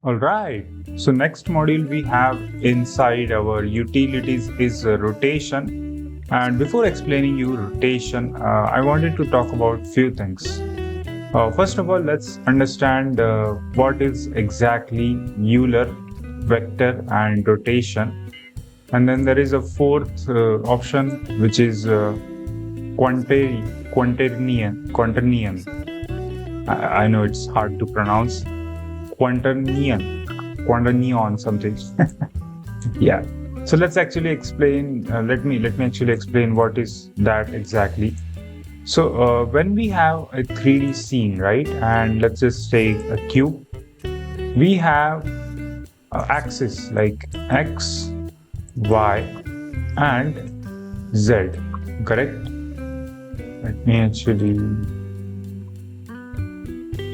All right. So next module we have inside our utilities is rotation. And before explaining you rotation, I wanted to talk about few things. First of all, let's understand what is exactly Euler, vector, and rotation. And then there is a fourth option, which is quaternion. I know it's hard to pronounce. Quaternion something. Yeah. So let's actually explain. Let me actually explain what is that exactly. So when we have a 3D scene, right, and let's just take a cube, we have axis like x, y, and z. Correct? Let me actually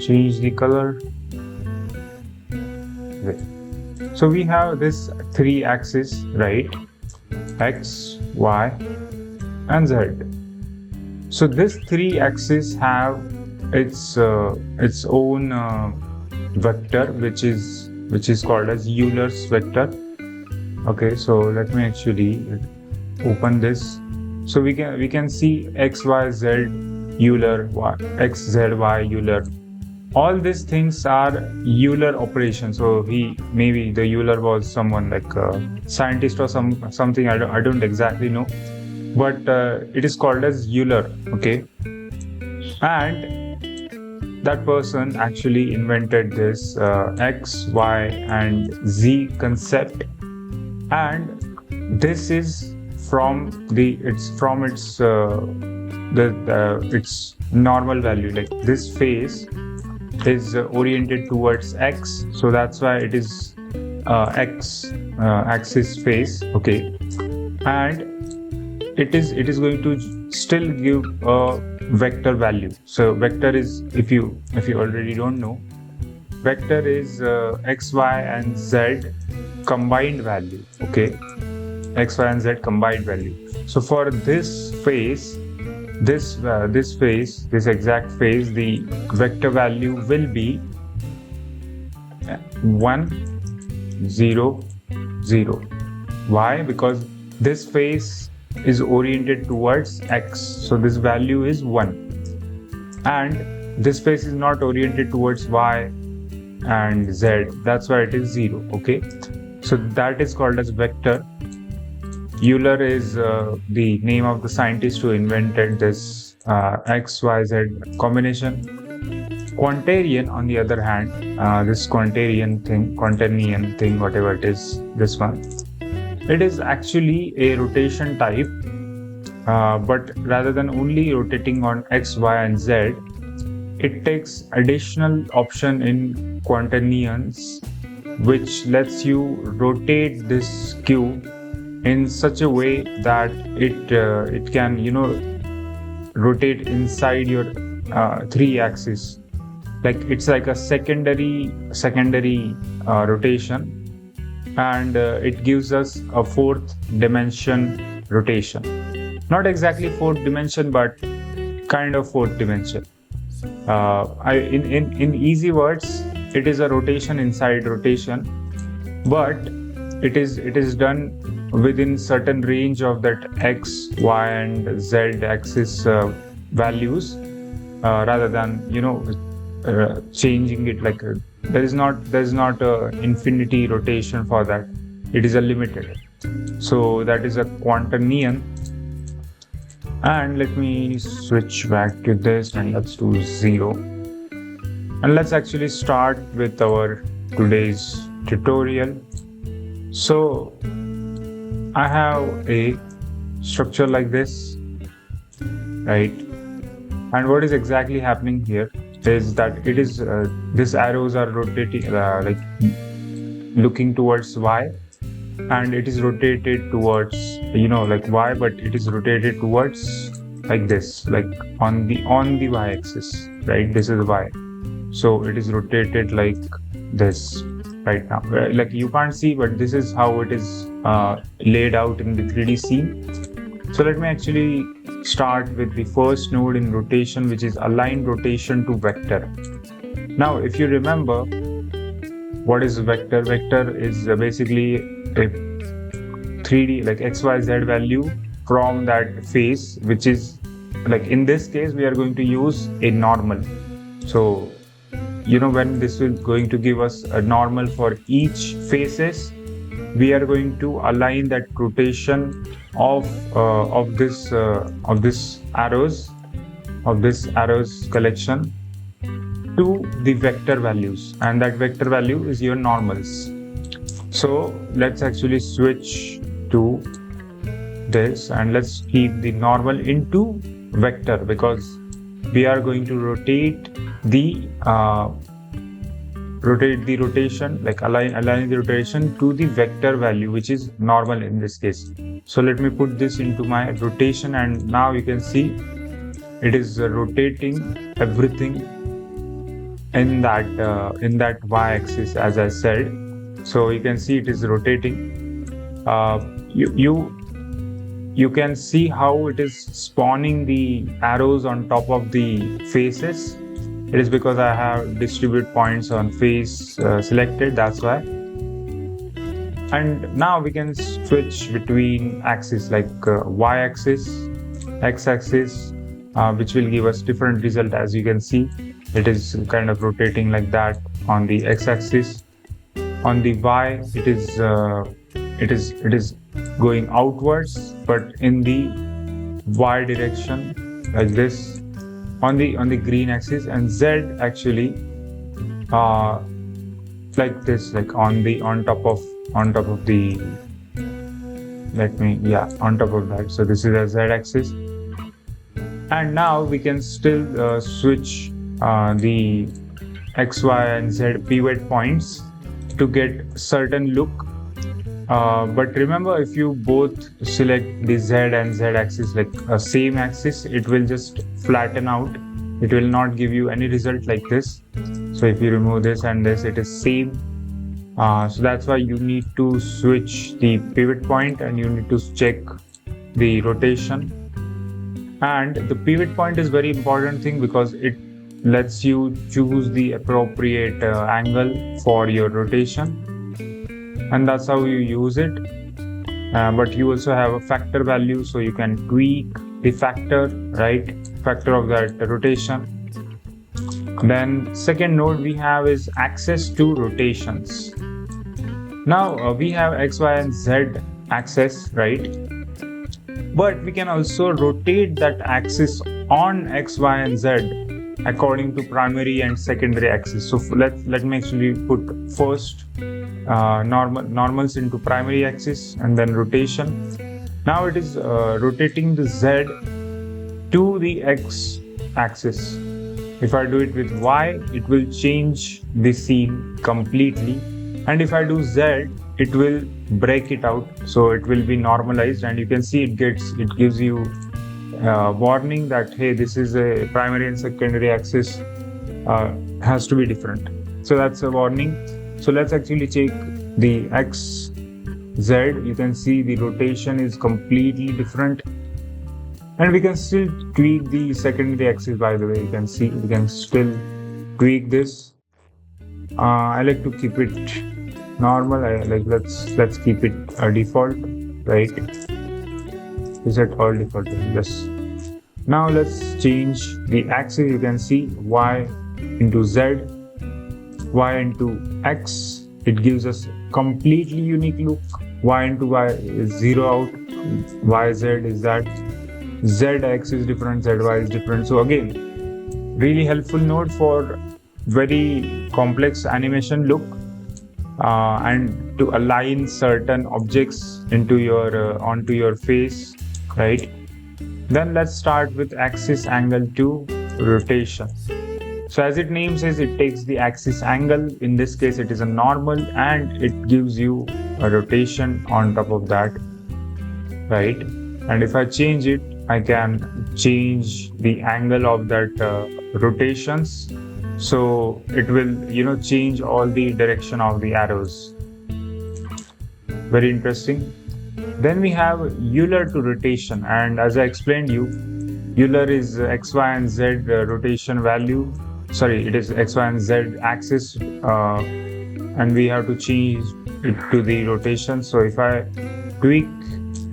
change the color. So we have this three axes, right? X, Y, and Z. So this three axes have its own vector, which is called as Euler's vector. Okay, so let me actually open this. So we can see x, y, z, Euler, x, z, y, Euler. All these things are Euler operations. So maybe the Euler was someone like a scientist or something. I don't exactly know, but it is called as Euler. Okay, and that person actually invented this X, Y, and Z concept, and this is from its normal value. Like this phase is oriented towards x, so that's why it is x axis phase. Okay, and it is going to still give a vector value. So vector is, if you already don't know, vector is x, y, and z combined value. Okay, x, y, and z combined value. So for this phase, this exact phase, the vector value will be 1, 0, 0. Why? Because this phase is oriented towards x, so this value is 1, and this phase is not oriented towards y and z, that's why it is 0. Okay, so that is called as vector. Euler is the name of the scientist who invented this X, Y, Z combination. Quaternion, on the other hand, this quaternion thing, whatever it is, this one, it is actually a rotation type, but rather than only rotating on X, Y, and Z, it takes additional option in quaternions, which lets you rotate this cube in such a way that it can rotate inside your three axes. Like it's like a secondary rotation, and it gives us a fourth dimension rotation. Not exactly fourth dimension, but kind of fourth dimension. In easy words, it is a rotation inside rotation, but it is done within certain range of that x, y, and z axis values, rather than changing it. Like there is not a infinity rotation for that. It is a limited. So that is a quaternion. And let me switch back to this and let's do 0. And let's actually start with our today's tutorial. So I have a structure like this, right? And what is exactly happening here is that it is these arrows are rotating, like looking towards y, and it is rotated towards like y, but it is rotated towards like this, like on the y axis, right? This is y, so it is rotated like this right now. Like you can't see, but this is how it is laid out in the 3D scene. So let me actually start with the first node in rotation, which is align rotation to vector. Now if you remember, What is vector? Vector is basically a 3D like XYZ value from that face, which is like in this case we are going to use a normal. So when this is going to give us a normal for each faces, we are going to align that rotation of this arrows collection to the vector values, and that vector value is your normals. So let's actually switch to this and let's keep the normal into vector, because we are going to rotate the rotation, like align the rotation to the vector value, which is normal in this case. So let me put this into my rotation, and now you can see it is rotating everything in that y-axis, as I said. So you can see it is rotating. You can see how it is spawning the arrows on top of the faces. It is because I have distribute points on face selected, that's why. And now we can switch between axes like y-axis, x-axis, which will give us different result. As you can see, it is kind of rotating like that on the x-axis. On the y, it is going outwards, but in the y direction like this on the green axis, and z actually like this, like on top of the on top of that. So this is a z axis. And now we can still switch the x, y and z pivot points to get certain look. But remember, if you both select the z and z axis like a same axis, it will just flatten out. It will not give you any result like this. So if you remove this and this, it is same. So that's why you need to switch the pivot point and you need to check the rotation. And the pivot point is very important thing because it lets you choose the appropriate angle for your rotation, and that's how you use it. But you also have a factor value, so you can tweak the factor of that rotation. Then second node we have is access to rotations. Now we have x, y and z axis, right? But we can also rotate that axis on x, y and z according to primary and secondary axis. So let me actually put first normals into primary axis and then rotation. Now it is rotating the z to the x axis. If I do it with y, it will change the scene completely, and if I do z, it will break it out, so it will be normalized. And you can see it gives you warning that hey, this is a primary and secondary axis has to be different. So that's a warning. So let's actually check the x, z. You can see the rotation is completely different, and we can still tweak the secondary axis. By the way, you can see we can still tweak this. I like to keep it normal. Let's keep it default, right? Is that all default? Yes. Now let's change the axis. You can see y into z, y into x. It gives us completely unique look. Y into y is 0 out, y z is that, z x is different, z y is different. So again, really helpful node for very complex animation look and to align certain objects into your onto your face, right? Then let's start with axis angle to rotation. So as its name says, it takes the axis angle. In this case, it is a normal, and it gives you a rotation on top of that, right? And if I change it, I can change the angle of that rotations. So it will, change all the direction of the arrows. Very interesting. Then we have Euler to rotation, and as I explained you, Euler is x, y and z rotation value. Sorry, it is x, y and z axis and we have to change it to the rotation. So if I tweak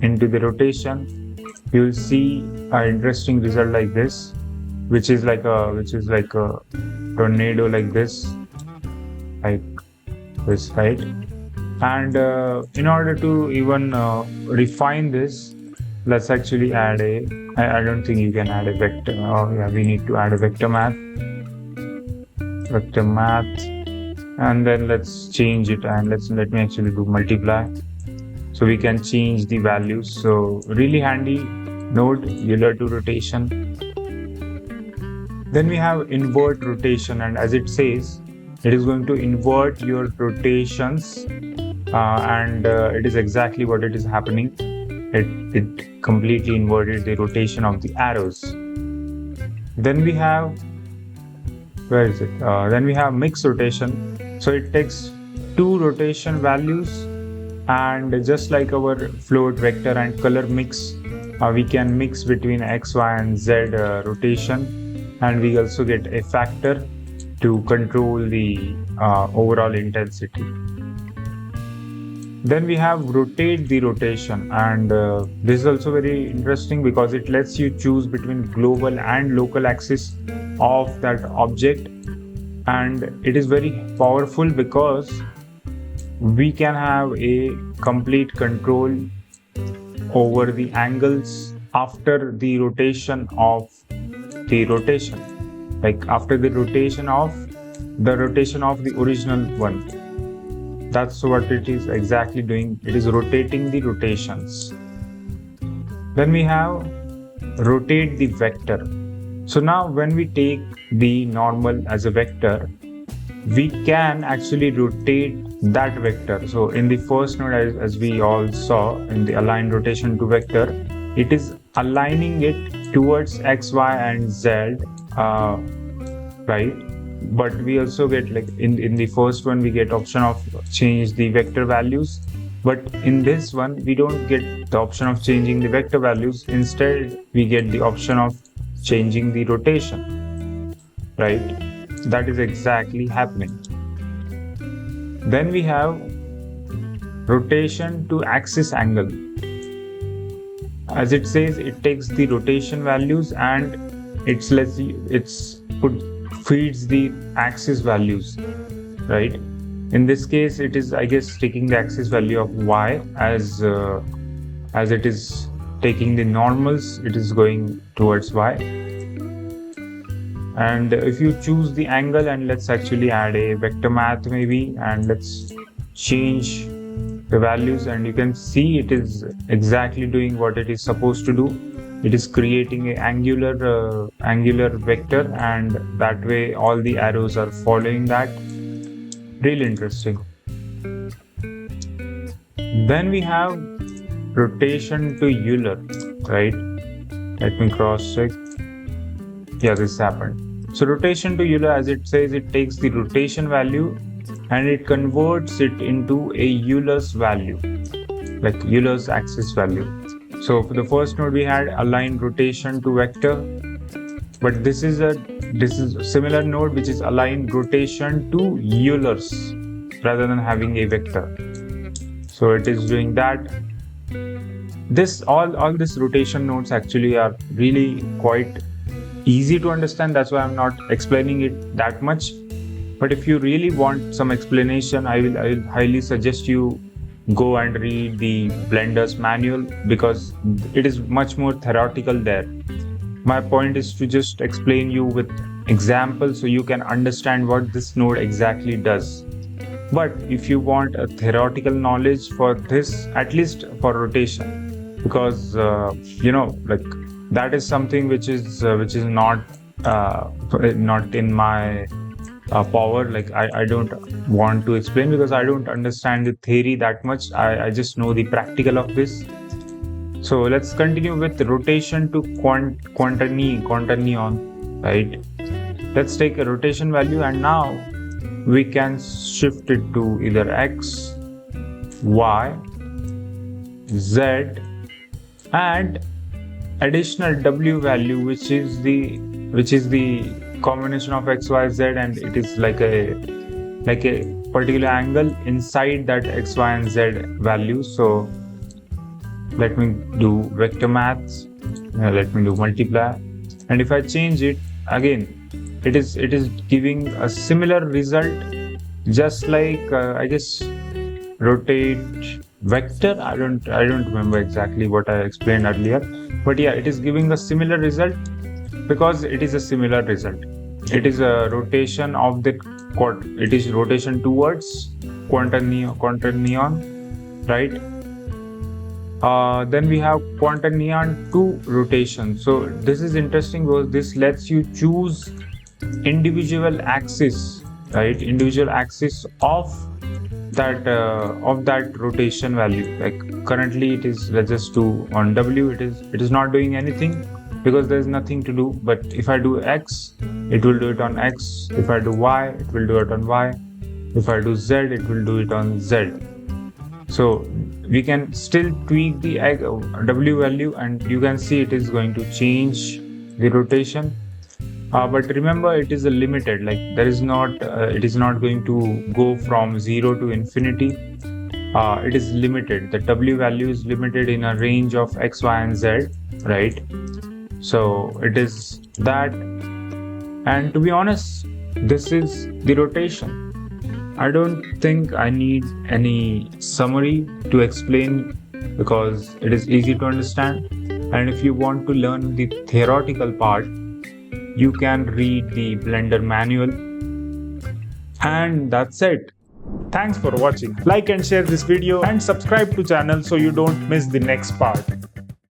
into the rotation, you will see an interesting result like this, which is like a tornado like this, right? And in order to even refine this, let's actually add I don't think you can add a vector. Oh yeah, we need to add a vector math, and then let's change it, and let me actually do multiply, so we can change the values. So really handy node, Euler to rotation. Then we have invert rotation, and as it says, it is going to invert your rotations, and it is exactly what it is happening. It completely inverted the rotation of the arrows. Then we have, then we have mixed rotation. So it takes two rotation values, and just like our float, vector, and color mix, we can mix between x, y, and z rotation, and we also get a factor to control the overall intensity. Then we have rotate the rotation, and this is also very interesting because it lets you choose between global and local axis of that object, and it is very powerful because we can have a complete control over the angles after the rotation of the rotation, like after the rotation of the original one. That's what it is exactly doing. It is rotating the rotations. Then we have rotate the vector. So now when we take the normal as a vector, we can actually rotate that vector. So in the first node, as we all saw in the align rotation to vector, it is aligning it towards x, y, and z, right? But we also get, like in the first one, we get option of change the vector values, but in this one we don't get the option of changing the vector values. Instead, we get the option of changing the rotation, right? That is exactly happening. Then we have rotation to axis angle. As it says, it takes the rotation values and feeds the axis values, right? In this case, it is, I guess, taking the axis value of y, as it is taking the normals, it is going towards y. And if you choose the angle, and let's actually add a vector math maybe, and let's change the values, and you can see it is exactly doing what it is supposed to do. It is creating an angular vector, and that way all the arrows are following that. Really interesting. Then we have rotation to Euler, right? Let me cross check. Yeah, this happened. So rotation to Euler, as it says, it takes the rotation value and it converts it into a Euler's value, like Euler's axis value. So for the first node, we had align rotation to vector, but this is a similar node which is align rotation to Euler's rather than having a vector. So it is doing that. This all these rotation nodes actually are really quite easy to understand. That's why I'm not explaining it that much. But if you really want some explanation, I will highly suggest you go and read the Blender's manual, because it is much more theoretical there. My point is to just explain you with examples so you can understand what this node exactly does. But if you want a theoretical knowledge for this, at least for rotation, because like that is something which is not in my power. Like I don't want to explain because I don't understand the theory that much. I just know the practical of this. So let's continue with rotation to quaternion, right? Let's take a rotation value, and now we can shift it to either x, y, z, and additional w value, which is the combination of x, y, z, and it is like a particular angle inside that x, y, and z value. So let me do vector maths. Let me do multiply, and if I change it again, it is giving a similar result, just like I guess rotate vector. I don't remember exactly what I explained earlier, but yeah, it is giving a similar result because it is a similar result. It is a rotation of the it is rotation towards quantum neon, right? Then we have quantum neon to rotation. So this is interesting because this lets you choose individual axis, right? Individual axis of that rotation value. Like currently it is, let's just do on W, it is not doing anything because there is nothing to do. But if I do X, it will do it on X. If I do Y, it will do it on Y. If I do Z, it will do it on Z. So we can still tweak the W value, and you can see it is going to change the rotation. But remember, it is a limited, like there is not, it is not going to go from 0 to infinity. It is limited. The W value is limited in a range of X, Y, and Z, right? So it is that. And to be honest, this is the rotation. I don't think I need any summary to explain because it is easy to understand. And if you want to learn the theoretical part, you can read the Blender manual. And that's it. Thanks for watching. Like and share this video and subscribe to channel so you don't miss the next part.